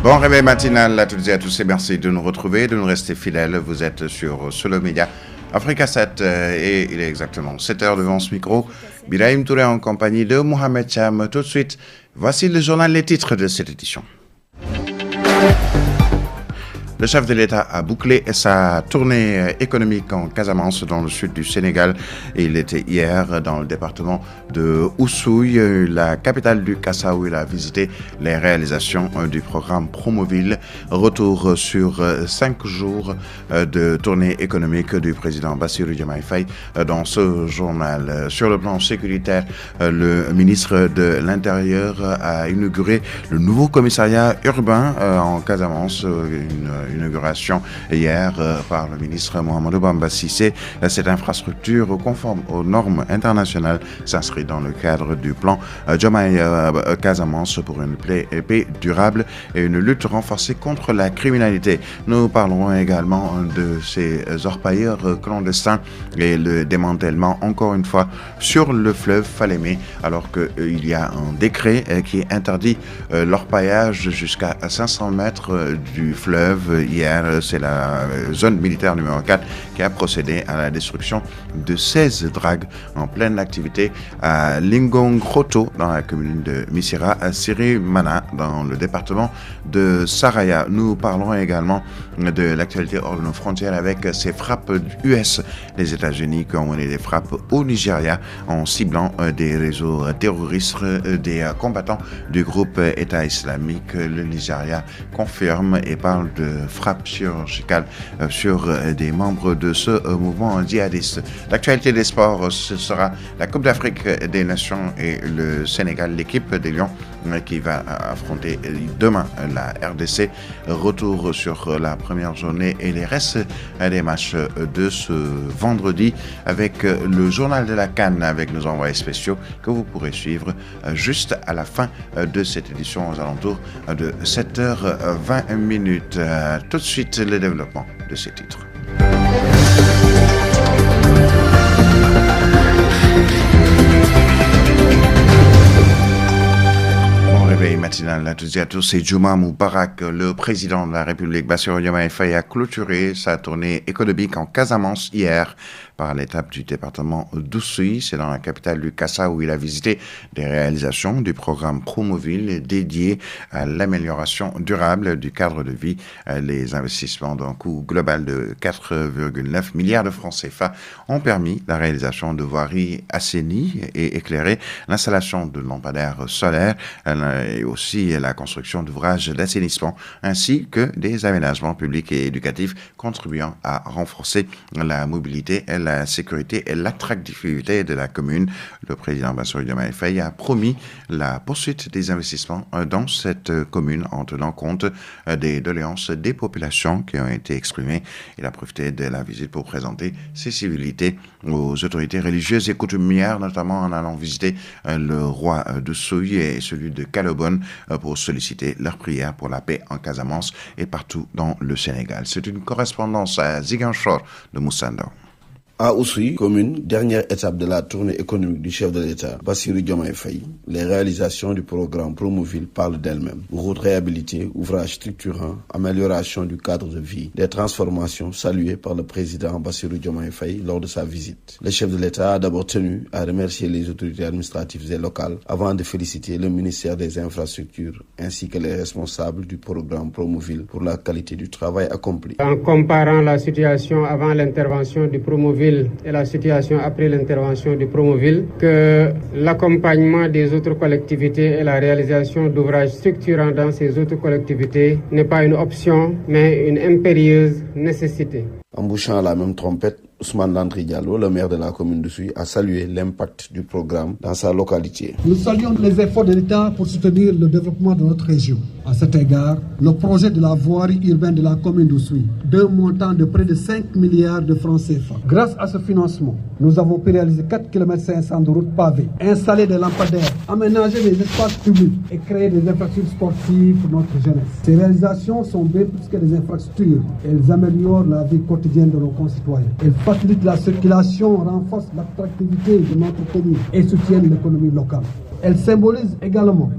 Bon réveil matinal à toutes et à tous et merci de nous retrouver, de nous rester fidèles. Vous êtes sur Solo Média Africa 7 et il est exactement 7h devant ce micro. Birahim Touré en compagnie de Mohamed Cham. Tout de suite, voici le journal, les titres de cette édition. Le chef de l'État a bouclé sa tournée économique en Casamance dans le sud du Sénégal. Il était hier dans le département de Oussouye, la capitale du Kassa, où il a visité les réalisations du programme Promoville. Retour sur 5 jours de tournée économique du président Bassirou Diomaye Faye dans ce journal. Sur le plan sécuritaire, le ministre de l'Intérieur a inauguré le nouveau commissariat urbain en Casamance, une inauguration hier par le ministre Mohamedou Bamba Cissé. Cette infrastructure conforme aux normes internationales s'inscrit dans le cadre du plan Diomaye Casamance pour une paix durable et une lutte renforcée contre la criminalité. Nous parlerons également de ces orpailleurs clandestins et le démantèlement encore une fois sur le fleuve Falémé, alors qu'il y a un décret qui interdit l'orpaillage jusqu'à 500 mètres du fleuve. Hier, c'est la zone militaire numéro 4 qui a procédé à la destruction de 16 dragues en pleine activité à Lingongroto dans la commune de Missira, à Sirimana dans le département de Saraya. Nous parlerons également de l'actualité hors de nos frontières avec ces frappes US. Les États-Unis qui ont mené des frappes au Nigeria en ciblant des réseaux terroristes des combattants du groupe État islamique. Le Nigeria confirme et parle de frappes chirurgicales sur des membres de ce mouvement djihadiste. L'actualité des sports, ce sera la Coupe d'Afrique des Nations et le Sénégal, l'équipe des Lions qui va affronter demain la RDC. Retour sur la première journée et les restes des matchs de ce vendredi avec le journal de la CAN avec nos envoyés spéciaux que vous pourrez suivre juste à la fin de cette édition aux alentours de 7h20. Tout de suite, le développement de ces titres. Réveil matinal à toutes et à tous, c'est Juma Moubarak. Le président de la République, Bassirou Diomaye Faye, a clôturé sa tournée économique en Casamance hier par l'étape du département d'Oussouye. C'est dans la capitale du Kassa où il a visité des réalisations du programme Promoville dédié à l'amélioration durable du cadre de vie. Les investissements d'un coût global de 4,9 milliards de francs CFA ont permis la réalisation de voiries assainies et éclairées, l'installation de lampadaires solaires et aussi la construction d'ouvrages d'assainissement ainsi que des aménagements publics et éducatifs contribuant à renforcer la mobilité, la sécurité et l'attractivité de la commune. Le président Bassirou Diomaye Faye a promis la poursuite des investissements dans cette commune en tenant compte des doléances des populations qui ont été exprimées. Il a profité de la visite pour présenter ses civilités aux autorités religieuses et coutumières, notamment en allant visiter le roi d'Oussouye et celui de Calobone pour solliciter leurs prières pour la paix en Casamance et partout dans le Sénégal. C'est une correspondance à Ziguinchor de Moussando. À Oussouye, commune, dernière étape de la tournée économique du chef de l'État, Bassirou Diomaye Faye, les réalisations du programme Promoville parlent d'elles-mêmes. Routes réhabilitées, ouvrages structurants, amélioration du cadre de vie, des transformations saluées par le président Bassirou Diomaye Faye lors de sa visite. Le chef de l'État a d'abord tenu à remercier les autorités administratives et locales avant de féliciter le ministère des Infrastructures ainsi que les responsables du programme Promoville pour la qualité du travail accompli. En comparant la situation avant l'intervention du Promoville et la situation après l'intervention du Promoville, que l'accompagnement des autres collectivités et la réalisation d'ouvrages structurants dans ces autres collectivités n'est pas une option, mais une impérieuse nécessité. En bouchant la même trompette, Ousmane Landry Diallo, le maire de la commune d'Oussouye, a salué l'impact du programme dans sa localité. Nous saluons les efforts de l'État pour soutenir le développement de notre région. À cet égard, le projet de la voirie urbaine de la commune d'Oussouye, d'un montant de près de 5 milliards de francs CFA. Grâce à ce financement, nous avons pu réaliser 4,5 km de routes pavées, installer des lampadaires, aménager des espaces publics et créer des infrastructures sportives pour notre jeunesse. Ces réalisations sont bien plus que des infrastructures. Elles améliorent la vie quotidienne de nos concitoyens. Elles facilitent la circulation, renforcent l'attractivité de notre commune et soutiennent l'économie locale. Elles symbolisent également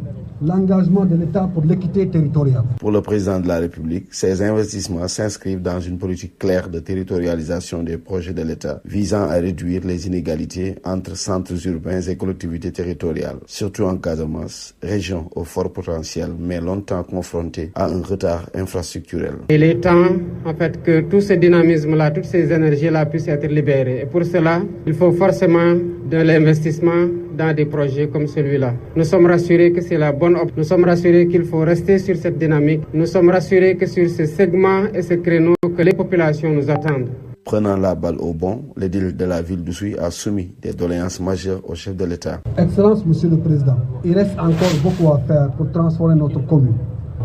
l'engagement de l'État pour l'équité territoriale. Pour le président de la République, ces investissements s'inscrivent dans une politique claire de territorialisation des projets de l'État visant à réduire les inégalités entre centres urbains et collectivités territoriales, surtout en Casamance, région au fort potentiel mais longtemps confrontée à un retard infrastructurel. Il est temps en fait que tout ce dynamisme-là, toutes ces énergies-là puissent être libérées. Et pour cela, il faut forcément de l'investissement dans des projets comme celui-là. Nous sommes rassurés que c'est la bonne option. Nous sommes rassurés qu'il faut rester sur cette dynamique. Nous sommes rassurés que sur ce segment et ce créneau que les populations nous attendent. Prenant la balle au bon, l'édile de la ville d'Oussouye a soumis des doléances majeures au chef de l'État. Excellence, Monsieur le Président, il reste encore beaucoup à faire pour transformer notre commune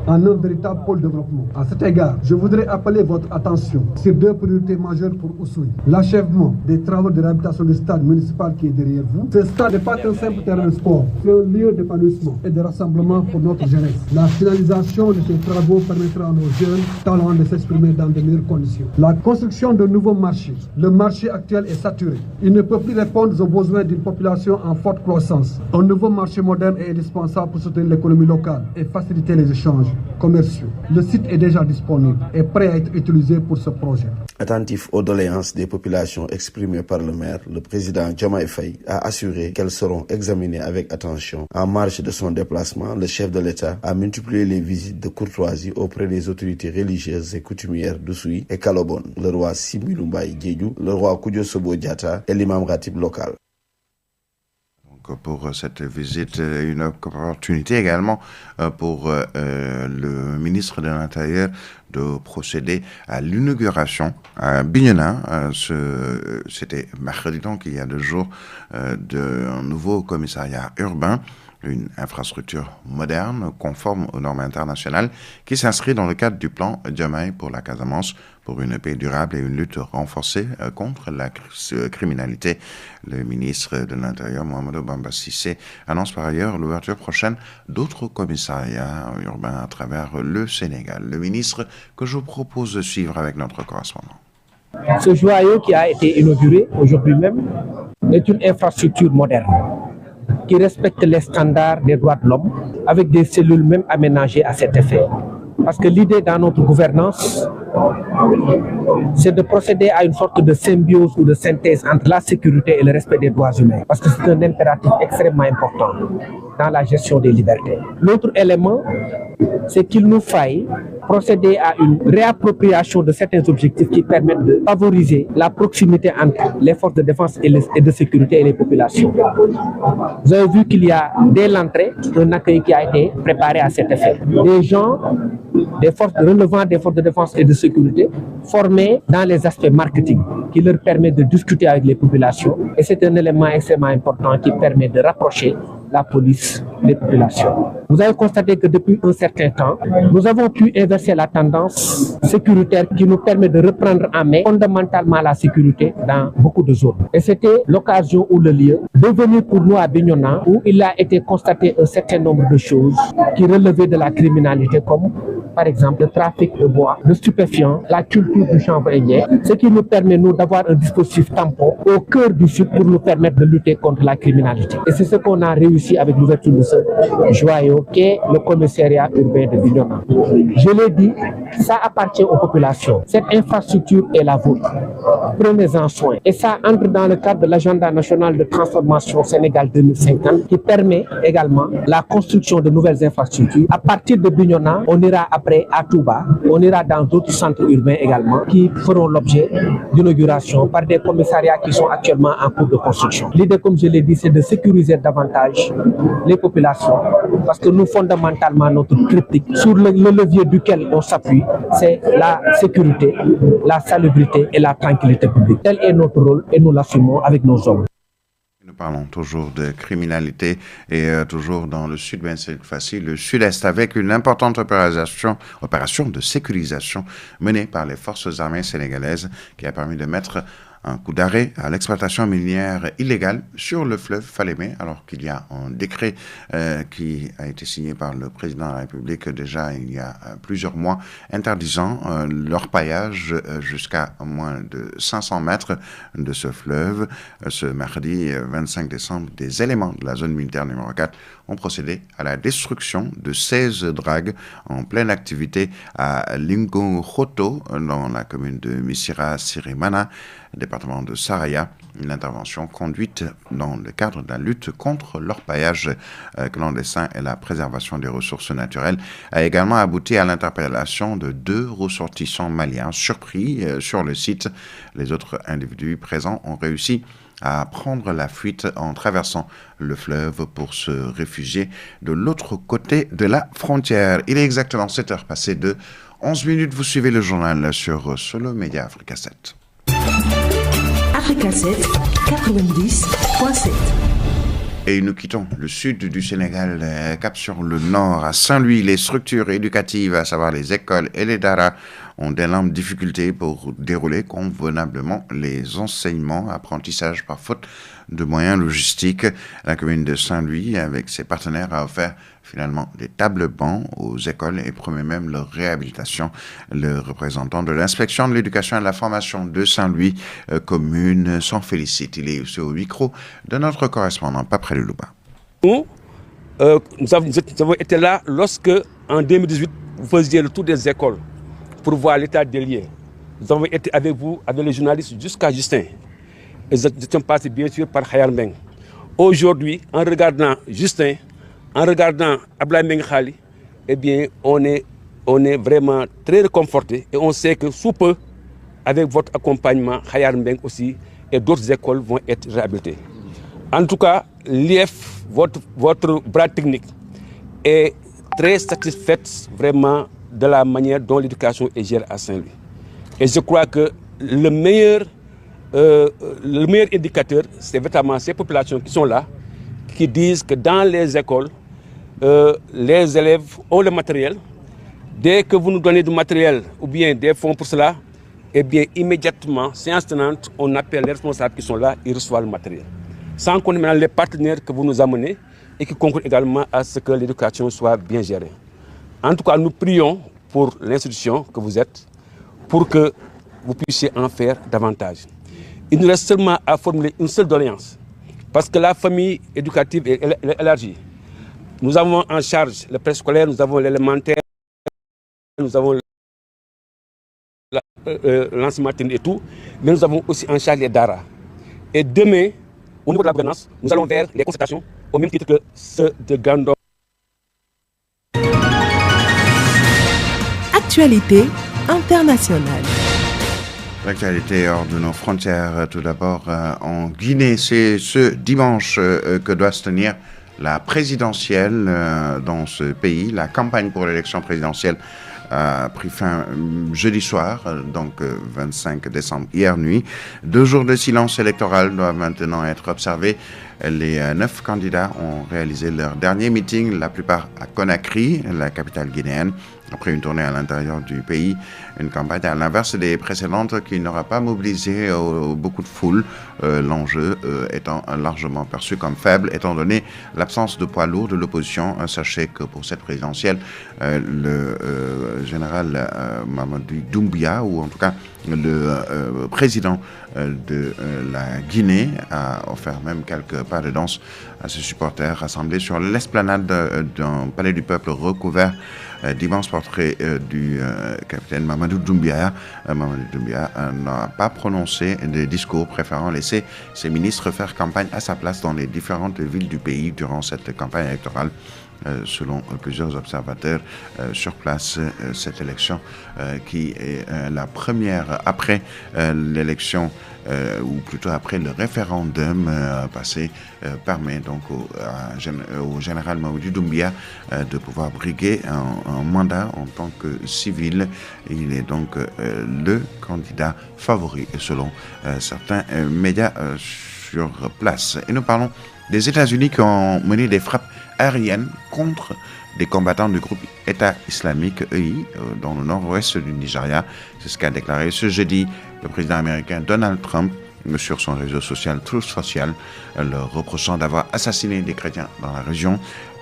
en un véritable pôle de développement. À cet égard, je voudrais appeler votre attention sur deux priorités majeures pour Oussouye. L'achèvement des travaux de réhabilitation du stade municipal qui est derrière vous. Ce stade n'est pas qu'un simple terrain de sport, c'est un lieu d'épanouissement et de rassemblement pour notre jeunesse. La finalisation de ces travaux permettra à nos jeunes talents de s'exprimer dans de meilleures conditions. La construction de nouveaux marchés. Le marché actuel est saturé. Il ne peut plus répondre aux besoins d'une population en forte croissance. Un nouveau marché moderne est indispensable pour soutenir l'économie locale et faciliter les échanges commerciaux. Le site est déjà disponible et prêt à être utilisé pour ce projet. Attentif aux doléances des populations exprimées par le maire, le président Diomaye Faye a assuré qu'elles seront examinées avec attention. En marge de son déplacement, le chef de l'État a multiplié les visites de courtoisie auprès des autorités religieuses et coutumières d'Oussouye et Kalobon, le roi Similou Mbaye Diédhiou, le roi Koudio Sobo Diatta et l'imam ratib local. Pour cette visite, une opportunité également pour le ministre de l'Intérieur de procéder à l'inauguration à Bignona. C'était mercredi, donc il y a 2 jours, d'un nouveau commissariat urbain, une infrastructure moderne, conforme aux normes internationales, qui s'inscrit dans le cadre du plan Diomaye pour la Casamance, pour une paix durable et une lutte renforcée contre la criminalité. Le ministre de l'Intérieur, Mahamadou Bamba Cissé, annonce par ailleurs l'ouverture prochaine d'autres commissariats urbains à travers le Sénégal. Le ministre que je vous propose de suivre avec notre correspondant. Ce joyau qui a été inauguré aujourd'hui même est une infrastructure moderne qui respecte les standards des droits de l'homme avec des cellules même aménagées à cet effet. Parce que l'idée dans notre gouvernance, c'est de procéder à une sorte de symbiose ou de synthèse entre la sécurité et le respect des droits humains. Parce que c'est un impératif extrêmement important dans la gestion des libertés. L'autre élément, c'est qu'il nous faille procéder à une réappropriation de certains objectifs qui permettent de favoriser la proximité entre les forces de défense et de sécurité et les populations. Vous avez vu qu'il y a dès l'entrée un accueil qui a été préparé à cet effet. Des gens, des forces relevant des forces de défense et de sécurité formés dans les aspects marketing qui leur permet de discuter avec les populations et c'est un élément extrêmement important qui permet de rapprocher la police des populations. Vous avez constaté que depuis un certain temps, nous avons pu inverser la tendance sécuritaire qui nous permet de reprendre en main fondamentalement la sécurité dans beaucoup de zones. Et c'était l'occasion ou le lieu de venir pour nous à Bignona où il a été constaté un certain nombre de choses qui relevaient de la criminalité comme par exemple le trafic de bois, de stupéfiants, la culture du chanvre indien, ce qui nous permet nous d'avoir un dispositif tampon au cœur du sud pour nous permettre de lutter contre la criminalité. Et c'est ce qu'on a réussi avec l'ouverture de ce joyau qu'est le commissariat urbain de Bignona. Je l'ai dit, ça appartient aux populations. Cette infrastructure est la vôtre. Prenez-en soin. Et ça entre dans le cadre de l'agenda national de transformation Sénégal 2050 qui permet également la construction de nouvelles infrastructures. À partir de Bignona, on ira après à Touba, on ira dans d'autres centres urbains également qui feront l'objet d'inauguration par des commissariats qui sont actuellement en cours de construction. L'idée, comme je l'ai dit, c'est de sécuriser davantage les populations parce que nous, fondamentalement, notre triptyque sur le levier duquel on s'appuie, c'est la sécurité, la salubrité et la tranquillité publique. Tel est notre rôle et nous l'assumons avec nos hommes. Nous parlons toujours de criminalité et toujours dans le sud, bien cette fois-ci, le sud-est, avec une importante opération de sécurisation menée par les forces armées sénégalaises qui a permis de mettre un coup d'arrêt à l'exploitation minière illégale sur le fleuve Falémé, alors qu'il y a un décret qui a été signé par le président de la République déjà il y a plusieurs mois, interdisant l'orpaillage jusqu'à moins de 500 mètres de ce fleuve. Ce mardi 25 décembre, des éléments de la zone militaire numéro 4 ont procédé à la destruction de 16 dragues en pleine activité à Lingojoto, dans la commune de Missirah-Sirimana, département de Saraya. Une intervention conduite dans le cadre de la lutte contre l'orpaillage clandestin et la préservation des ressources naturelles a également abouti à l'interpellation de 2 ressortissants maliens surpris sur le site. Les autres individus présents ont réussi à prendre la fuite en traversant le fleuve pour se réfugier de l'autre côté de la frontière. Il est exactement 7h passées de 11 minutes. Vous suivez le journal sur Solo Média Africa 7. Africa 7, 90.7. Et nous quittons le sud du Sénégal, cap sur le nord, à Saint-Louis. Les structures éducatives, à savoir les écoles et les daras, ont d'énormes difficultés pour dérouler convenablement les enseignements, apprentissages par faute de moyens logistiques. La commune de Saint-Louis, avec ses partenaires, a offert finalement des tables bancs aux écoles et promet même leur réhabilitation. Le représentant de l'inspection de l'éducation et de la formation de Saint-Louis commune s'en félicite. Il est aussi au micro de notre correspondant Papré Louba. Nous avons été là lorsque, en 2018, vous faisiez le tour des écoles pour voir l'état des lieux. Nous avons été avec vous, avec les journalistes, jusqu'à Justin. Et nous étions passés bien sûr par Khayar Mbeng. Aujourd'hui, en regardant Justin, en regardant Ablaye Mbeng Khali, eh bien, on est vraiment très réconfortés et on sait que sous peu, avec votre accompagnement, Khayar Mbeng aussi et d'autres écoles vont être réhabilitées. En tout cas, l'IF, votre bras technique, est très satisfaite vraiment de la manière dont l'éducation est gérée à Saint-Louis. Et je crois que le meilleur indicateur, c'est vraiment ces populations qui sont là, qui disent que dans les écoles, les élèves ont le matériel. Dès que vous nous donnez du matériel ou bien des fonds pour cela, eh bien immédiatement, séance tenante, on appelle les responsables qui sont là, ils reçoivent le matériel. Sans compter maintenant les partenaires que vous nous amenez et qui concourent également à ce que l'éducation soit bien gérée. En tout cas, nous prions pour l'institution que vous êtes, pour que vous puissiez en faire davantage. Il nous reste seulement à formuler une seule doléance, parce que la famille éducative est élargie. Nous avons en charge le préscolaire, nous avons l'élémentaire, nous avons l'enseignement et tout, mais nous avons aussi en charge les daras. Et demain, au niveau de la gouvernance, nous allons vers les concertations, au même titre que ceux de Gandon. Actualité internationale. L'actualité hors de nos frontières, tout d'abord en Guinée. C'est ce dimanche que doit se tenir la présidentielle dans ce pays. La campagne pour l'élection présidentielle a pris fin jeudi soir, donc 25 décembre, hier nuit. 2 jours de silence électoral doivent maintenant être observés. Les 9 candidats ont réalisé leur dernier meeting, la plupart à Conakry, la capitale guinéenne. Après une tournée à l'intérieur du pays, une campagne à l'inverse des précédentes qui n'aura pas mobilisé beaucoup de foule, l'enjeu étant largement perçu comme faible, étant donné l'absence de poids lourd de l'opposition. Sachez que pour cette présidentielle, le général Mamadou Doumbouya, ou en tout cas le président de la Guinée, a offert même quelques pas de danse à ses supporters rassemblés sur l'esplanade d'un palais du peuple recouvert d'immenses portraits du capitaine Mamadou Doumbouya. Mamadou Doumbouya n'a pas prononcé de discours, préférant laisser ses ministres faire campagne à sa place dans les différentes villes du pays durant cette campagne électorale. Selon plusieurs observateurs sur place, cette élection qui est la première après l'élection, ou plutôt après le référendum passé, permet donc au général Mamadou Doumbouya de pouvoir briguer un mandat en tant que civil. Il est donc le candidat favori selon certains médias sur place. Et nous parlons des États-Unis qui ont mené des frappes aériennes contre des combattants du groupe État islamique EI dans le nord-ouest du Nigeria. C'est ce qu'a déclaré ce jeudi le président américain Donald Trump sur son réseau social Truth Social, leur reprochant d'avoir assassiné des chrétiens dans la région.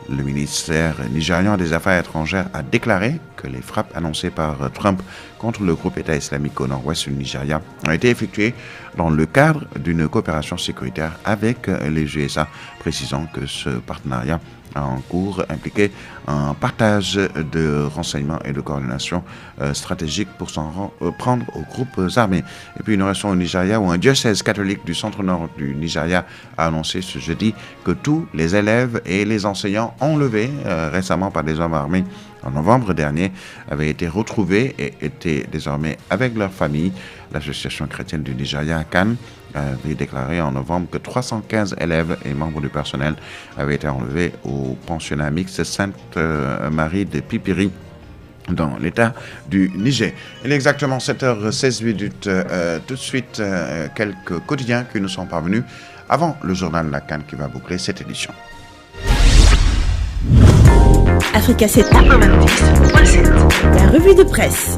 Le ministère nigérian des Affaires étrangères a déclaré que les frappes annoncées par Trump contre le groupe État islamique au nord-ouest du Nigeria ont été effectuées dans le cadre d'une coopération sécuritaire avec les USA, précisant que ce partenariat en cours impliquait un partage de renseignements et de coordination stratégique pour s'en prendre aux groupes armés. Et puis nous restons au Nigeria où un diocèse catholique du centre-nord du Nigeria a annoncé ce jeudi que tous les élèves et les enseignants enlevés récemment par des hommes armés en novembre dernier avaient été retrouvés et étaient désormais avec leur famille. L'association chrétienne du Nigeria, CAN, avait déclaré en novembre que 315 élèves et membres du personnel avaient été enlevés au pensionnat mixte Sainte-Marie de Pipiri dans l'état du Niger. Il est exactement 7h16. Tout de suite, quelques quotidiens qui nous sont parvenus avant le journal de la CAN qui va boucler cette édition. Africa 7 90.7. La revue de presse.